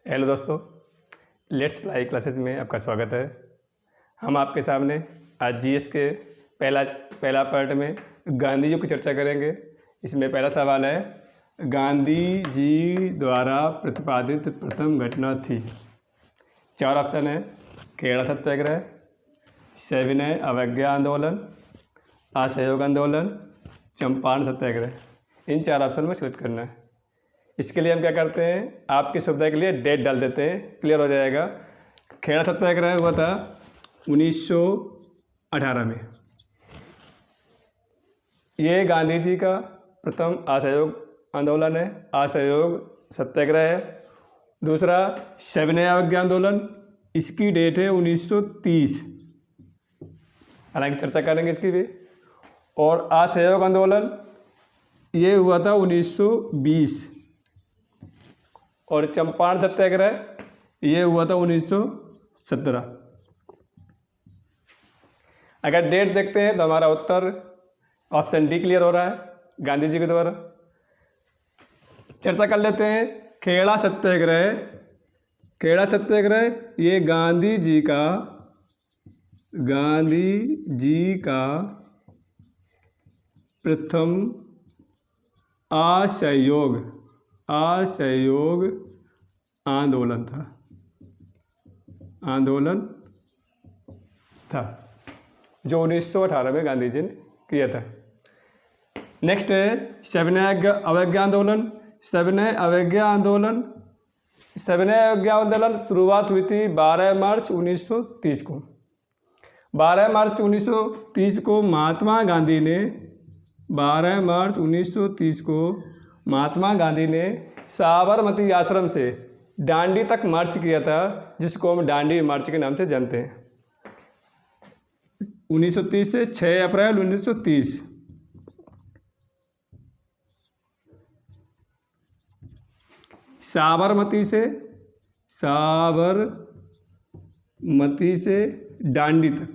Hello दोस्तों, let's fly classes में आपका स्वागत है। हम आपके सामने आज जीएस के पहला पार्ट में गांधी जी की चर्चा करेंगे। इसमें पहला सवाल है, गांधी जी द्वारा प्रतिपादित प्रथम घटना थी। 4 ऑप्शन है, खेड़ा सत्याग्रह, सविनय अवज्ञा आंदोलन, असहयोग आंदोलन, चंपारण सत्याग्रह। इन 4 ऑप्शन में सेलेक्ट करना है। इसके लिए हम क्या करते हैं, आपकी सुविधा के लिए डेट डाल देते हैं, क्लियर हो जाएगा। खेड़ा सत्याग्रह हुआ था 1918 में। ये गांधी जी का प्रथम असहयोग आंदोलन है, असहयोग सत्याग्रह है। दूसरा सविनय अवज्ञा आंदोलन, इसकी डेट है 1930, हालांकि चर्चा करेंगे इसकी भी। और असहयोग आंदोलन ये हुआ था 1920। और चंपारण सत्याग्रह ये हुआ था 1917। अगर डेट देखते हैं तो हमारा उत्तर ऑप्शन डी क्लियर हो रहा है, गांधी जी के द्वारा। चर्चा कर लेते हैं खेड़ा सत्याग्रह। खेड़ा सत्याग्रह ये गांधी जी का प्रथम असहयोग आंदोलन था जो 1918 में गांधी जी ने किया था। नेक्स्ट है सविनय अवज्ञा आंदोलन। सविनय अवज्ञा आंदोलन शुरुआत हुई थी 12 मार्च 1930 को। 12 मार्च 1930 को महात्मा गांधी ने साबरमती आश्रम से डांडी तक मार्च किया था, जिसको हम डांडी मार्च के नाम से जानते हैं। 1930 से 6 अप्रैल 1930। साबरमती से डांडी तक।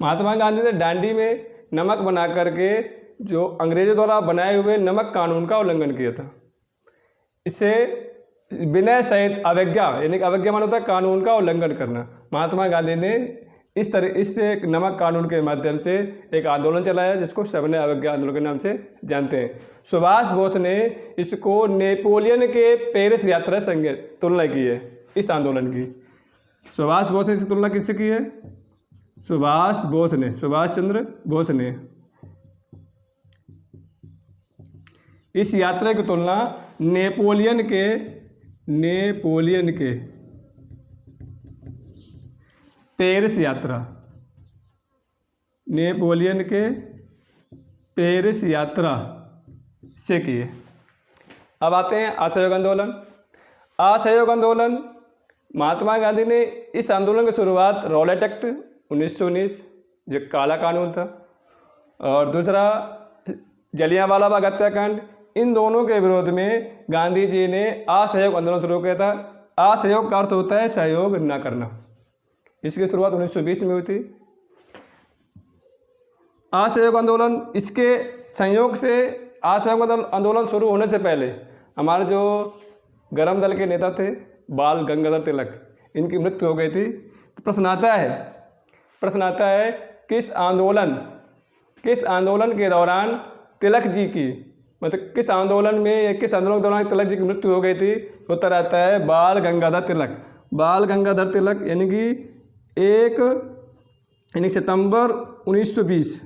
महात्मा गांधी ने डांडी में नमक बना करके जो अंग्रेजों द्वारा बनाए हुए नमक कानून का उल्लंघन किया था। इसे विनय सहित अवज्ञा, यानी कि अवज्ञा माना होता है कानून का उल्लंघन करना। महात्मा गांधी ने इस नमक कानून के माध्यम से एक आंदोलन चलाया, जिसको सविनय अवज्ञा आंदोलन के नाम से जानते हैं। सुभाष बोस ने इसको नेपोलियन के पेरिस यात्रा संग तुलना की है इस आंदोलन की। सुभाष बोस ने इसकी तुलना किससे की है? सुभाष चंद्र बोस ने इस यात्रा की तुलना नेपोलियन के पेरिस यात्रा से की है। अब आते हैं असहयोग आंदोलन। असहयोग आंदोलन, महात्मा गांधी ने इस आंदोलन की शुरुआत रॉलेट एक्ट 1919 जो काला कानून था, और दूसरा जलियांवाला बाग हत्याकांड, इन दोनों के विरोध में गांधी जी ने असहयोग आंदोलन शुरू किया था। असहयोग का अर्थ होता है सहयोग न करना। इसकी शुरुआत 1920 में हुई थी। असहयोग आंदोलन, इसके संयोग से असहयोग आंदोलन शुरू होने से पहले हमारे जो गरम दल के नेता थे बाल गंगाधर तिलक, इनकी मृत्यु हो गई थी। तो प्रश्न आता है किस आंदोलन के दौरान तिलक जी की, मतलब किस आंदोलन के दौरान तिलक जी की मृत्यु हो गई थी? उत्तर आता है बाल गंगाधर तिलक, यानी कि 1 सितंबर 1920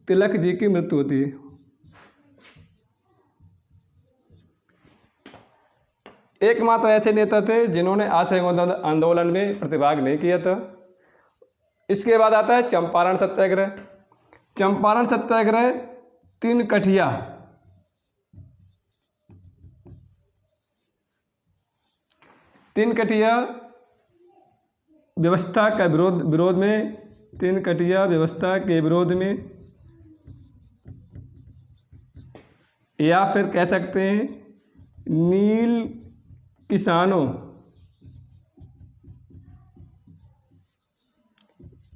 तिलक जी की मृत्यु होती है। एकमात्र ऐसे नेता थे जिन्होंने असहयोग आंदोलन में प्रतिभाग नहीं किया था। इसके बाद आता है चंपारण सत्याग्रह। चंपारण सत्याग्रह तीन कठिया व्यवस्था के विरोध में, या फिर कह सकते हैं नील किसानों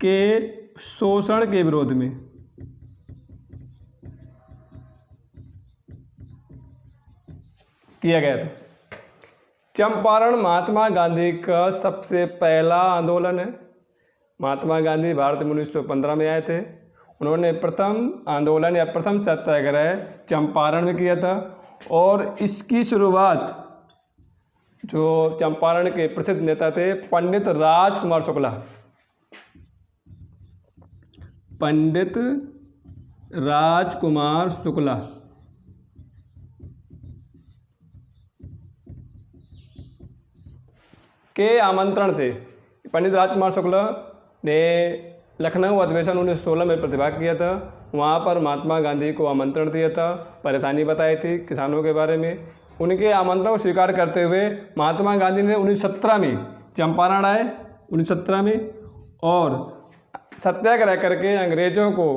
के शोषण के विरोध में। किया गया था। चंपारण महात्मा गांधी का सबसे पहला आंदोलन है। महात्मा गांधी भारत में 1915 में आए थे। उन्होंने प्रथम आंदोलन या प्रथम सत्याग्रह चंपारण में किया था और इसकी शुरुआत जो चंपारण के प्रसिद्ध नेता थे पंडित राजकुमार शुक्ला, पंडित राजकुमार शुक्ला के आमंत्रण से। पंडित राजकुमार शुक्ला ने लखनऊ अधिवेशन 1916 में प्रतिभाग किया था। वहाँ पर महात्मा गांधी को आमंत्रण दिया था, परेशानी बताई थी किसानों के बारे में। उनके आमंत्रण को स्वीकार करते हुए महात्मा गांधी ने 1917 में चंपारण आए 1917 में और सत्याग्रह करके अंग्रेज़ों को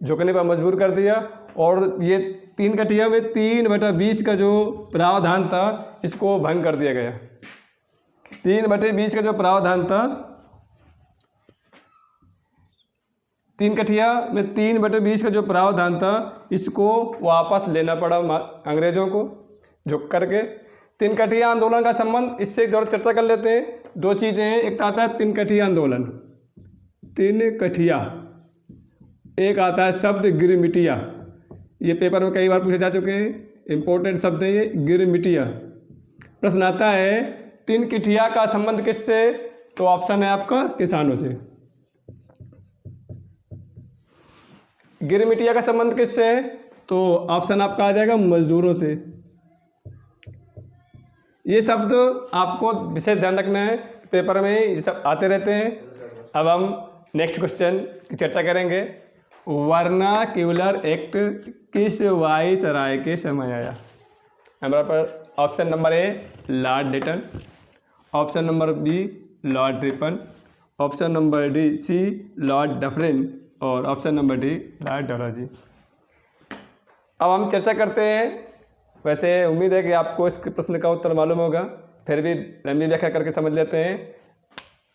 झुकने पर मजबूर कर दिया। और ये 3 कटिया में 3/20 का जो प्रावधान था इसको भंग कर दिया गया। 3/20 का जो प्रावधान था, 3 कटिया में 3/20 का जो प्रावधान था इसको वापस लेना पड़ा अंग्रेज़ों को झुक करके। 3 कटिया आंदोलन का संबंध इससे एक दौर चर्चा कर लेते हैं। 2 चीज़ें हैं, एक आता है 3 कटिया आंदोलन, 3 कटिया, एक आता है शब्द गिरमिटिया। ये पेपर में कई बार पूछे जा चुके हैं, इंपॉर्टेंट शब्द है ये गिरमिटिया। प्रश्न आता है 3 कटिया का संबंध किससे? तो ऑप्शन है आपका किसानों से। गिरमिटिया का संबंध किससे है? तो ऑप्शन आपका आ जाएगा मजदूरों से। ये शब्द आपको विशेष ध्यान रखना है, पेपर में ये सब आते रहते हैं। अब हम नेक्स्ट क्वेश्चन की चर्चा करेंगे। वर्नाक्यूलर एक्ट किस वायसराय के समय आया? हमारे पर option number A Lord Lytton, option number B Lord Ripon, option number D C Lord Dufferin और option number D Lord Dalhousie. अब हम चर्चा करते हैं। वैसे उम्मीद है कि आपको इस प्रश्न का उत्तर मालूम होगा, फिर भी लंबी व्याख्या करके समझ लेते हैं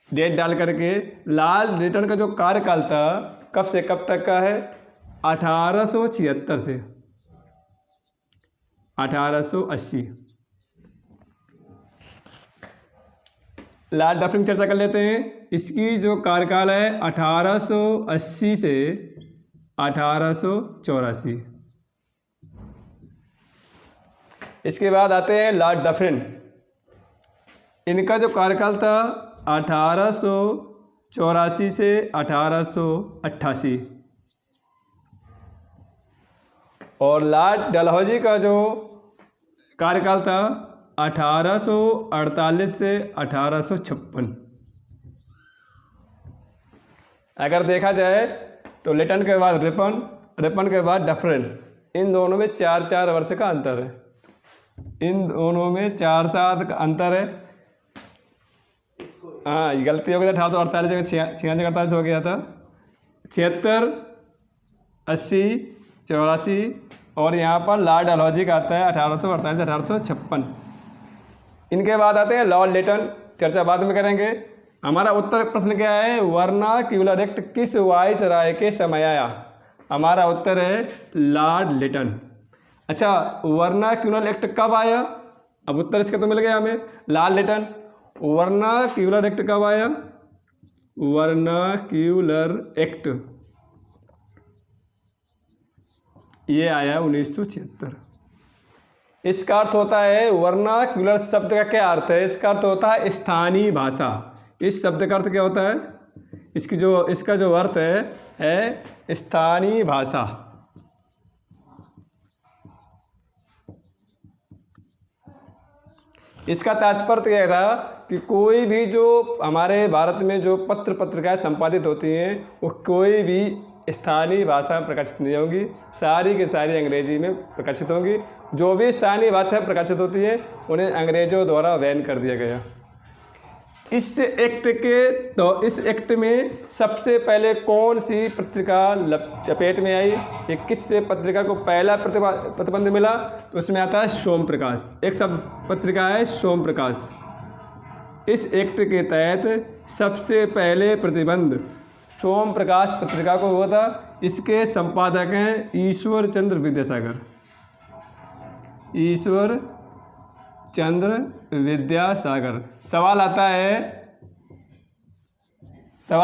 डेट डाल करके। लॉर्ड लिटन का जो कार्यकाल था कब से कब तक का है? 1876 से 1880। लॉर्ड डफरिन चर्चा कर लेते हैं। इसकी जो कार्यकाल है 1880 से 1884। इसके बाद आते हैं लॉर्ड डफरिन। इनका जो कार्यकाल था 1884 से 1888। और लॉर्ड डलहौजी का जो कार्यकाल था 1848 से 1856। अगर देखा जाए तो लिटन के बाद रिपन, रिपन के बाद डफरिन, इन दोनों में 4-4 वर्ष का अंतर है। इन दोनों में 4-4 का अंतर है। हाँ, गलती हो गई था, 1848 जगह 46-48 हो गया था। 76, 80, 84 और यहाँ पर लॉर्ड डलहौजी का आता है 1848 से 1856। इनके बाद आते हैं लॉर्ड लिटन, चर्चा बाद में करेंगे। हमारा उत्तर प्रश्न क्या है? वर्नाक्यूलर एक्ट किस वायसराय के समय आया? हमारा उत्तर है लॉर्ड लिटन। अच्छा, वर्नाक्यूलर एक्ट कब आया? अब उत्तर इसका तो मिल गया हमें, लॉर्ड लिटन। वर्नाक्यूलर एक्ट कब आया? वर्नाक्यूलर एक्ट ये आया 1976। इसका अर्थ होता है, वर्नाक्यूलर शब्द का क्या अर्थ है? इसका अर्थ होता है स्थानीय भाषा। इस शब्द का अर्थ क्या होता है? इसका जो अर्थ है स्थानीय भाषा। इसका तात्पर्य यह था कि कोई भी जो हमारे भारत में जो पत्र पत्रिकाएं संपादित होती हैं वो कोई भी स्थानीय भाषा में प्रकाशित नहीं होंगी, सारी की सारी अंग्रेजी में प्रकाशित होंगी। जो भी स्थानीय भाषा प्रकाशित होती है उन्हें अंग्रेजों द्वारा बैन कर दिया गया। इस एक्ट में सबसे पहले कौन सी पत्रिका चपेट में आई? ये किससे पत्रिका को पहला प्रतिबंध मिला? तो उसमें आता है सोम प्रकाश। एक सब पत्रिका है सोम प्रकाश। इस एक्ट के तहत सबसे पहले प्रतिबंध सोम प्रकाश पत्रिका को हुआ था। इसके संपादक हैं ईश्वर चंद्र विद्यासागर। ईश्वर चंद्र विद्यासागर। सवाल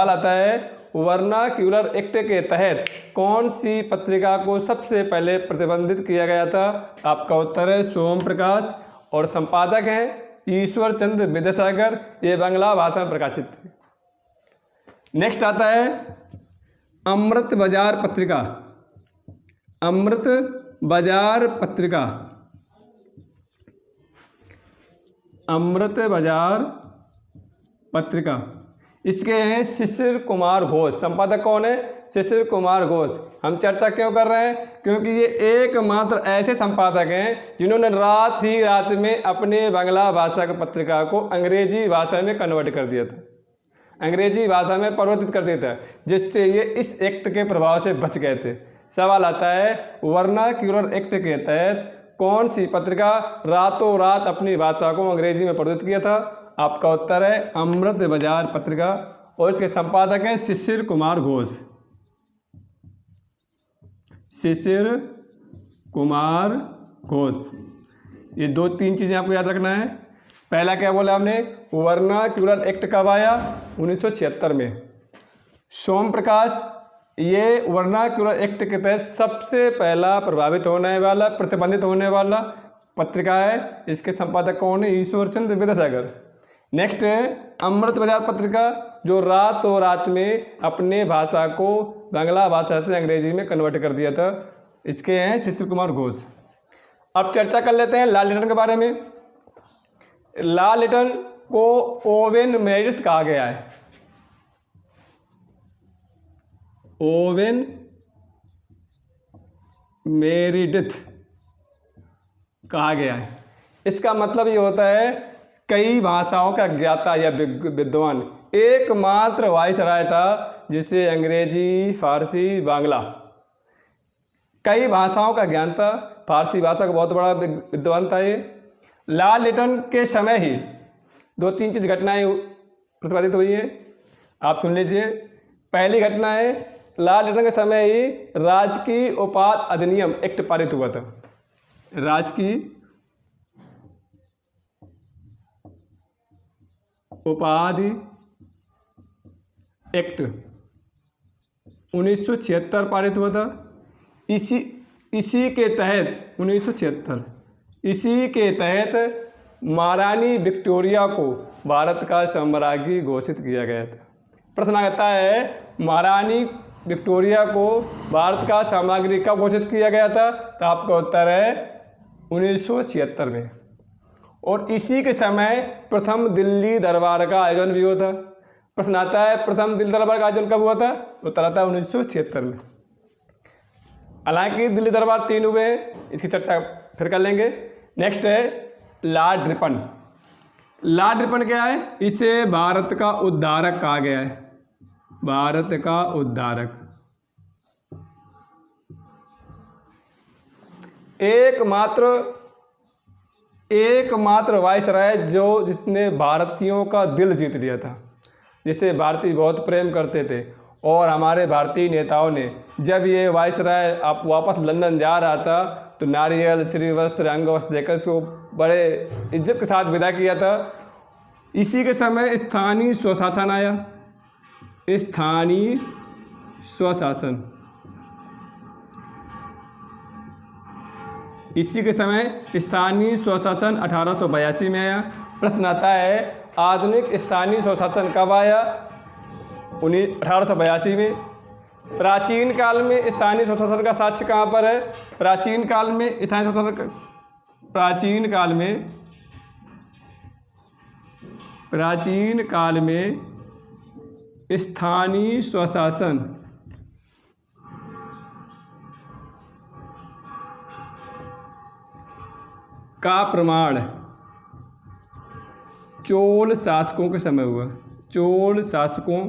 आता है वर्नाक्यूलर एक्ट के तहत कौन सी पत्रिका को सबसे पहले प्रतिबंधित किया गया था? आपका उत्तर है सोम प्रकाश, और संपादक हैं ईश्वर चंद्र विद्यासागर। ये बांग्ला भाषा में प्रकाशित थी। नेक्स्ट आता है अमृत बाजार पत्रिका। अमृत बाजार पत्रिका, अमृत बाजार पत्रिका, इसके हैं शिशिर कुमार घोष। संपादक कौन है? शिशिर कुमार घोष। हम चर्चा क्यों कर रहे हैं? क्योंकि ये एकमात्र ऐसे संपादक हैं जिन्होंने रात ही रात में अपने बांग्ला भाषा की पत्रिका को अंग्रेजी भाषा में कन्वर्ट कर दिया था, अंग्रेजी भाषा में परिवर्तित कर दिया था, जिससे ये इस एक्ट के प्रभाव से बच गए थे। सवाल आता है वर्नाक्यूलर एक्ट के तहत कौन सी पत्रिका रातों रात अपनी भाषा को अंग्रेजी में परिवर्तित किया था? आपका उत्तर है अमृत बाजार पत्रिका, और इसके संपादक हैं शिशिर कुमार घोष। शिशिर कुमार घोष। ये 2-3 चीज़ें आपको याद रखना है। पहला क्या बोला हमने? वर्नाक्यूलर एक्ट कब आया? 1976 में। सोम प्रकाश, ये वर्नाक्यूलर एक्ट के तहत सबसे पहला प्रभावित होने वाला, प्रतिबंधित होने वाला पत्रिका है। इसके संपादक कौन है? ईश्वर चंद्र विद्यासागर। नेक्स्ट है अमृत बाजार पत्रिका, जो रातों रात में अपने भाषा को बांग्ला भाषा से अंग्रेजी में कन्वर्ट कर दिया था। इसके हैं शिशिर कुमार घोष। अब चर्चा कर लेते हैं लाल-लिटन के बारे में। लाल-लिटन को ओवेन मेरिडिथ कहा गया है। ओवेन मेरिडिथ कहा गया है। इसका मतलब ये होता है कई भाषाओं का ज्ञाता या विद्वान। एकमात्र वाइसराय था जिसे अंग्रेजी, फारसी, बांग्ला, कई भाषाओं का ज्ञान था। फारसी भाषा का बहुत बड़ा विद्वान था ये। लाल-लिटन के समय ही 2-3 चीज़ घटनाएं प्रतिपादित हुई हैं, आप सुन लीजिए। पहली घटना है लाल-लिटन के समय ही राजकीय उपाधि अधिनियम एक्ट पारित हुआ था। राजकीय उपाधि एक्ट 1976 पारित हुआ था। इसी के तहत 1976, इसी के तहत महारानी विक्टोरिया को भारत का साम्राज्ञी घोषित किया गया था। प्रश्न आता है महारानी विक्टोरिया को भारत का साम्राज्ञी कब घोषित किया गया था? तो आपका उत्तर है 1976 में। और इसी के समय प्रथम दिल्ली दरबार का आयोजन भी हुआ था। प्रश्न आता है प्रथम दिल्ली दरबार का आयोजन कब हुआ था? उत्तर आता है 1976 में। हालांकि दिल्ली दरबार 3 हुए हैं, इसकी चर्चा फिर कर लेंगे। नेक्स्ट है लॉर्ड रिपन। लॉर्ड रिपन क्या है? इसे भारत का उद्धारक कहा गया है। भारत का उद्धारक। एकमात्र वाइसराय जिसने भारतीयों का दिल जीत लिया था, जिसे भारतीय बहुत प्रेम करते थे। और हमारे भारतीय नेताओं ने जब ये वाइसराय आप वापस लंदन जा रहा था तो नारियल, श्री वस्त्र, अंगवस्त्र देकर इसको बड़े इज्जत के साथ विदा किया था। इसी के समय स्थानीय स्वशासन आया। स्थानीय स्वशासन, इसी के समय स्थानीय स्वशासन 1882 में आया। प्रश्न आता है आधुनिक स्थानीय स्वशासन कब आया? 1882 में। प्राचीन काल में स्थानीय स्वशासन का साक्ष्य कहाँ पर है? प्राचीन काल में स्थानीय स्वशासन, प्राचीन काल में स्थानीय स्वशासन का प्रमाण चोल शासकों के समय हुआ। चोल शासकों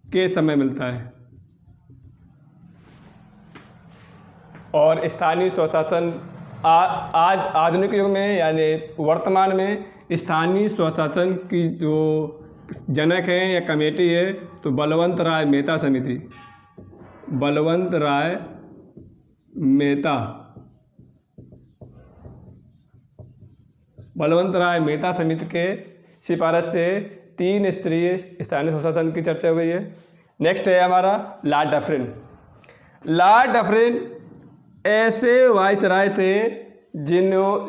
के समय मिलता है। और स्थानीय स्वशासन आज आधुनिक युग में यानी वर्तमान में स्थानीय स्वशासन की जो जनक है या कमेटी है तो बलवंत राय मेहता समिति। बलवंत राय मेहता बलवंत राय मेहता समिति के सिफारिश से 3 स्तरीय स्थानीय स्वशासन की चर्चा हुई है। नेक्स्ट है हमारा लॉर्ड डफरिन। लॉर्ड डफरिन ऐसे वाइसराय थे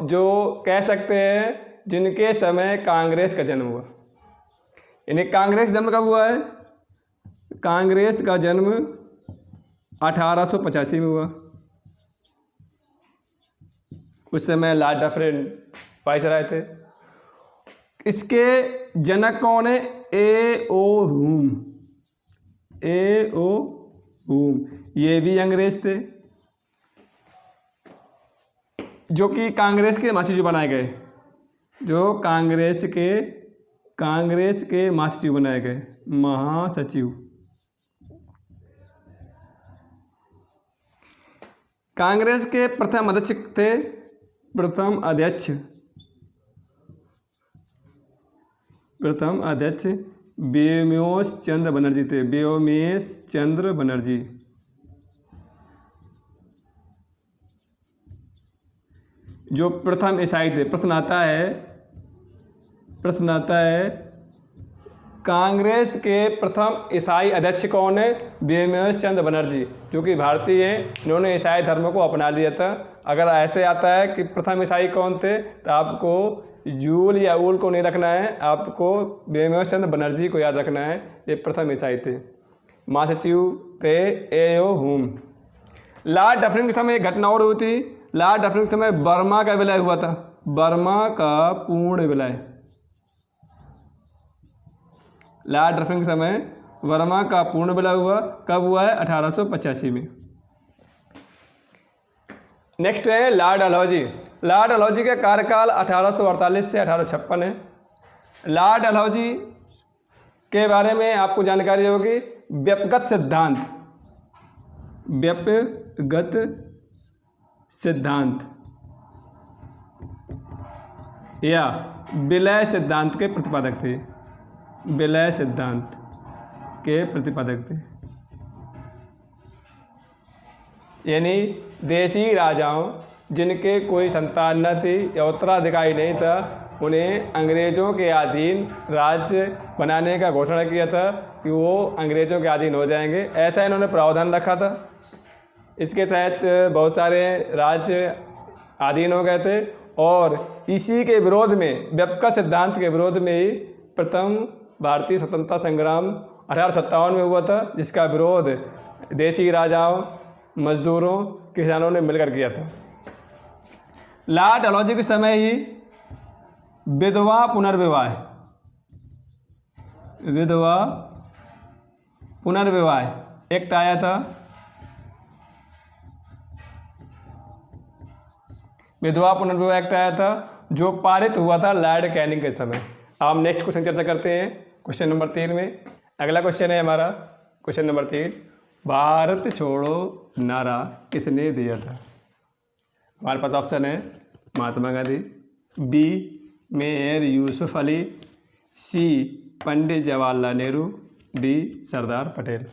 जो कह सकते हैं जिनके समय कांग्रेस का जन्म हुआ। यानी कांग्रेस जन्म कब हुआ है? कांग्रेस का जन्म 1885 में हुआ। उस समय लॉर्ड डफरिन वाइसराय थे। इसके जनक कौन है? ए.ओ. ह्यूम। ए.ओ. ह्यूम ये भी अंग्रेज थे, जो कि कांग्रेस के महासचिव बनाए गए, जो कांग्रेस के महासचिव बनाए गए, महासचिव। कांग्रेस के प्रथम अध्यक्ष थे, प्रथम अध्यक्ष व्योमेश चंद्र बनर्जी थे, व्योमेश चंद्र बनर्जी। जो प्रथम ईसाई थे। प्रश्न आता है कांग्रेस के प्रथम ईसाई अध्यक्ष कौन है? व्योमेश चंद्र बनर्जी, जो कि भारतीय हैं, इन्होंने ईसाई धर्म को अपना लिया था। अगर ऐसे आता है कि प्रथम ईसाई कौन थे, तो आपको यूल या ऊल को नहीं रखना है, आपको व्योमेश चंद्र बनर्जी को याद रखना है। ये प्रथम ईसाई थे। महासचिव थे ए.ओ. ह्यूम। लॉर्ड डफरिन के समय एक घटना और हुई थी। लॉर्ड डफरिन के समय बर्मा का विलय हुआ था, बर्मा का पूर्ण विलय। लॉर्ड डफरिन के समय बर्मा का पूर्ण विलय हुआ। कब हुआ है? 1885 में। नेक्स्ट है लॉर्ड डलहौजी। लॉर्ड डलहौजी का कार्यकाल 1848 से 1856 है। लॉर्ड डलहौजी के बारे में आपको जानकारी होगी। व्यपगत सिद्धांत या विलय सिद्धांत के प्रतिपादक थे। विलय सिद्धांत के प्रतिपादक थे। यानी देशी राजाओं जिनके कोई संतान न थी या उत्तराधिकारी नहीं था, उन्हें अंग्रेज़ों के अधीन राज्य बनाने का घोषणा किया था कि वो अंग्रेज़ों के अधीन हो जाएंगे। ऐसा इन्होंने प्रावधान रखा था। इसके तहत बहुत सारे राज्य अधीन हो गए थे और इसी के विरोध में, व्यपगत सिद्धांत के विरोध में ही प्रथम भारतीय स्वतंत्रता संग्राम 1857 में हुआ था, जिसका विरोध देशी राजाओं, मजदूरों, किसानों ने मिलकर किया था। लॉर्ड डलहौजी के समय ही विधवा पुनर्विवाह एक्ट आया था। विधवा पुनर्विवाह एक्ट आया था, जो पारित हुआ था लॉर्ड कैनिंग के समय। अब नेक्स्ट क्वेश्चन चर्चा करते हैं, क्वेश्चन नंबर 3 में। अगला क्वेश्चन है हमारा क्वेश्चन नंबर 3। भारत छोड़ो नारा किसने दिया था? हमारे पास ऑप्शन है महात्मा गांधी, बी मेयर यूसुफ अली, सी पंडित जवाहरलाल नेहरू, डी सरदार पटेल।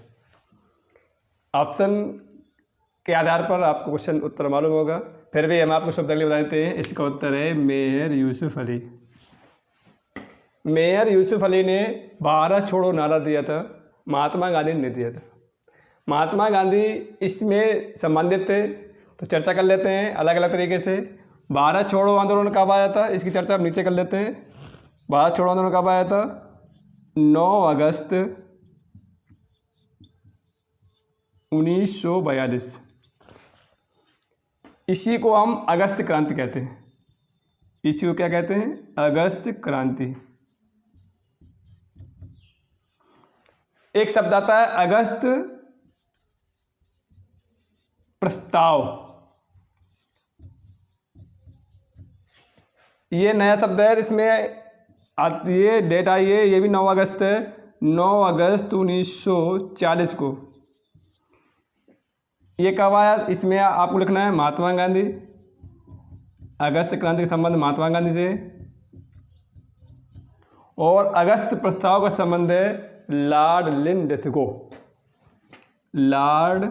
ऑप्शन के आधार पर आपको क्वेश्चन उत्तर मालूम होगा, फिर भी हम आपको शब्दावली बता देते हैं। इसका उत्तर है मेयर यूसुफ अली। मेयर यूसुफ अली ने भारत छोड़ो नारा दिया था, महात्मा गांधी ने दिया था। महात्मा गांधी इसमें संबंधित थे, तो चर्चा कर लेते हैं अलग अलग तरीके से। भारत छोड़ो आंदोलन कब आया था, इसकी चर्चा आप नीचे कर लेते हैं। भारत छोड़ो आंदोलन कब आया था? 9 अगस्त 1942। इसी को हम अगस्त क्रांति कहते हैं। इसी को क्या कहते हैं? अगस्त क्रांति। एक शब्द आता है अगस्त प्रस्ताव। ये नया शब्द है, इसमें ये डेट आई है, ये भी 9 अगस्त है। 9 अगस्त 1940 को ये कब आया? इसमें आपको लिखना है महात्मा गांधी। अगस्त क्रांति का संबंध महात्मा गांधी से, और अगस्त प्रस्ताव का संबंध है लॉर्ड लिंडथगो। लॉर्ड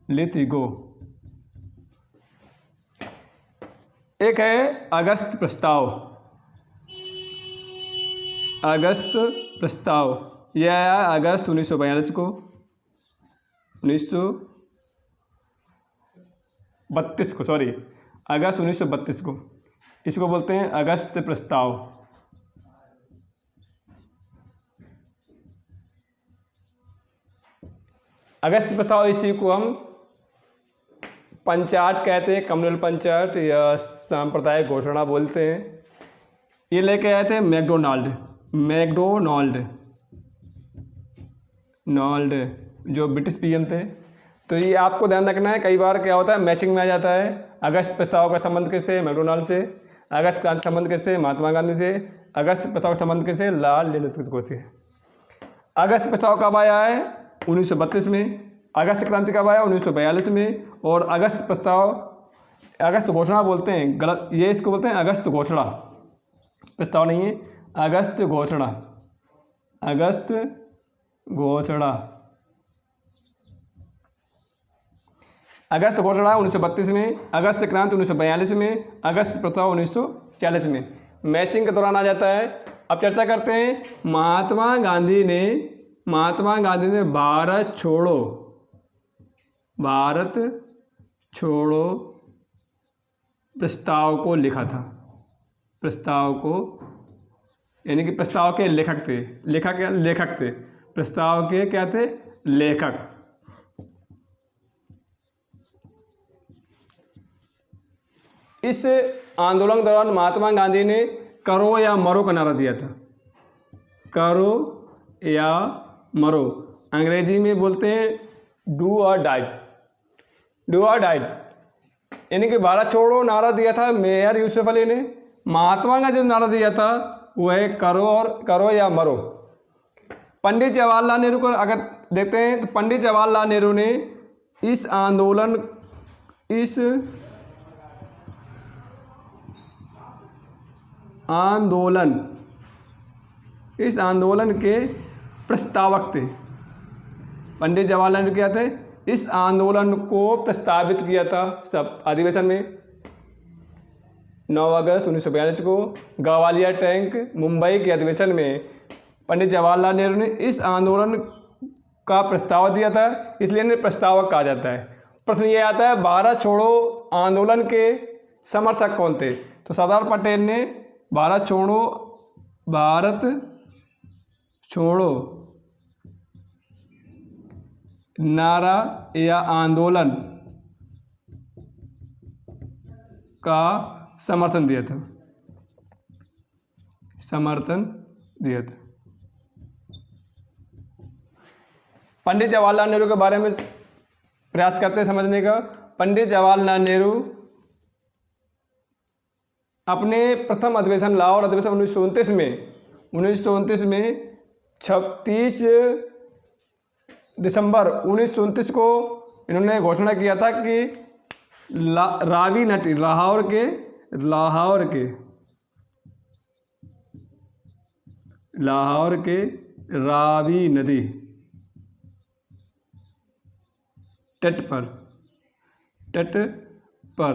लिंडथगो एक है अगस्त प्रस्ताव। अगस्त प्रस्ताव यह आया अगस्त 1942 को, 1932 को, सॉरी अगस्त 1932 को। इसको बोलते हैं अगस्त प्रस्ताव। अगस्त प्रस्ताव इसी को हम पंचाट कहते हैं, कम्युनल पंचाट या सांप्रदायिक घोषणा बोलते हैं। ये लेके आए थे मैकडोनाल्ड जो ब्रिटिश पीएम थे। तो ये आपको ध्यान रखना है, कई बार क्या होता है मैचिंग में आ जाता है। अगस्त प्रस्ताव का संबंध किससे? मैकडोनाल्ड से। अगस्त क्रांति संबंध किससे? महात्मा गांधी से। अगस्त प्रस्ताव का संबंध किससे? लाल नेहरू से। अगस्त प्रस्ताव कब आया है? 1932 में। अगस्त क्रांति कब आया? 1942 में। और अगस्त प्रस्ताव, अगस्त घोषणा बोलते हैं, गलत, ये इसको बोलते हैं अगस्त घोषणा, प्रस्ताव नहीं है, अगस्त घोषणा। अगस्त घोषणा, अगस्त घोषणा 1932 में, अगस्त क्रांति 1942 में, अगस्त प्रस्ताव 1940 में। मैचिंग के दौरान आ जाता है। अब चर्चा करते हैं। महात्मा गांधी ने भारत छोड़ो प्रस्ताव को लिखा था। प्रस्ताव को, यानी कि प्रस्ताव के लेखक थे। लेखक थे, प्रस्ताव के क्या थे? लेखक। इस आंदोलन के दौरान महात्मा गांधी ने करो या मरो का नारा दिया था। करो या मरो, अंग्रेजी में बोलते हैं डू और डाई। डू और डाई, यानी कि भारत छोड़ो नारा दिया था मेयर यूसुफ अली ने। महात्मा का जो नारा दिया था वह है करो या मरो। पंडित जवाहरलाल नेहरू को अगर देखते हैं तो पंडित जवाहरलाल नेहरू ने इस आंदोलन के प्रस्तावक थे। पंडित जवाहरलाल नेहरू क्या थे? इस आंदोलन को प्रस्तावित किया था सब अधिवेशन में। 9 अगस्त 1942 को ग्वालियर टैंक मुंबई के अधिवेशन में पंडित जवाहरलाल नेहरू ने इस आंदोलन का प्रस्ताव दिया था, इसलिए इन्हें प्रस्तावक कहा जाता है। प्रश्न ये आता है भारत छोड़ो आंदोलन के समर्थक कौन थे? तो सरदार पटेल ने भारत छोड़ो नारा या आंदोलन का समर्थन दिया था। पंडित जवाहरलाल नेहरू के बारे में प्रयास करते हैं समझने का। पंडित जवाहरलाल नेहरू अपने प्रथम अधिवेशन लाहौर अधिवेशन 1929 में 36 दिसंबर 1929 को इन्होंने घोषणा किया था कि रावी नदी, लाहौर के रावी नदी तट पर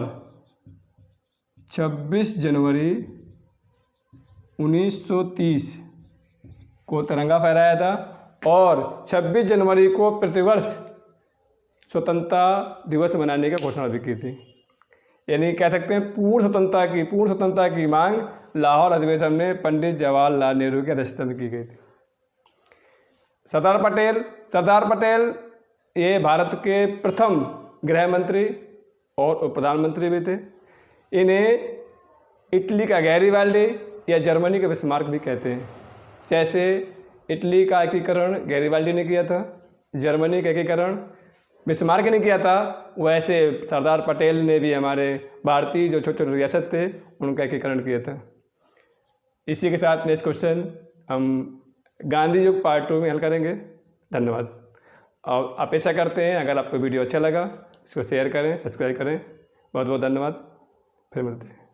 26 जनवरी 1930 को तिरंगा फहराया था और 26 जनवरी को प्रतिवर्ष स्वतंत्रता दिवस मनाने की घोषणा भी की थी। यानी कह सकते हैं पूर्ण स्वतंत्रता की मांग लाहौर अधिवेशन में पंडित जवाहरलाल नेहरू की अध्यक्षता में की गई थी। सरदार पटेल ये भारत के प्रथम गृह मंत्री और उप प्रधानमंत्री भी थे। इन्हें इटली का गैरीबाल्डी या जर्मनी का बिस्मार्क भी कहते हैं। जैसे इटली का एकीकरण गैरीबाल्डी ने किया था, जर्मनी का एकीकरण बिस्मार्क ने किया था, वैसे सरदार पटेल ने भी हमारे भारतीय जो छोटे छोटे रियासत थे उनका एकीकरण किया था। इसी के साथ नेक्स्ट क्वेश्चन हम गांधी युग पार्ट 2 में हल करेंगे। धन्यवाद। और अपेक्षा करते हैं अगर आपको वीडियो अच्छा लगा इसको शेयर करें, सब्सक्राइब करें। बहुत बहुत धन्यवाद। फिर मिलते हैं।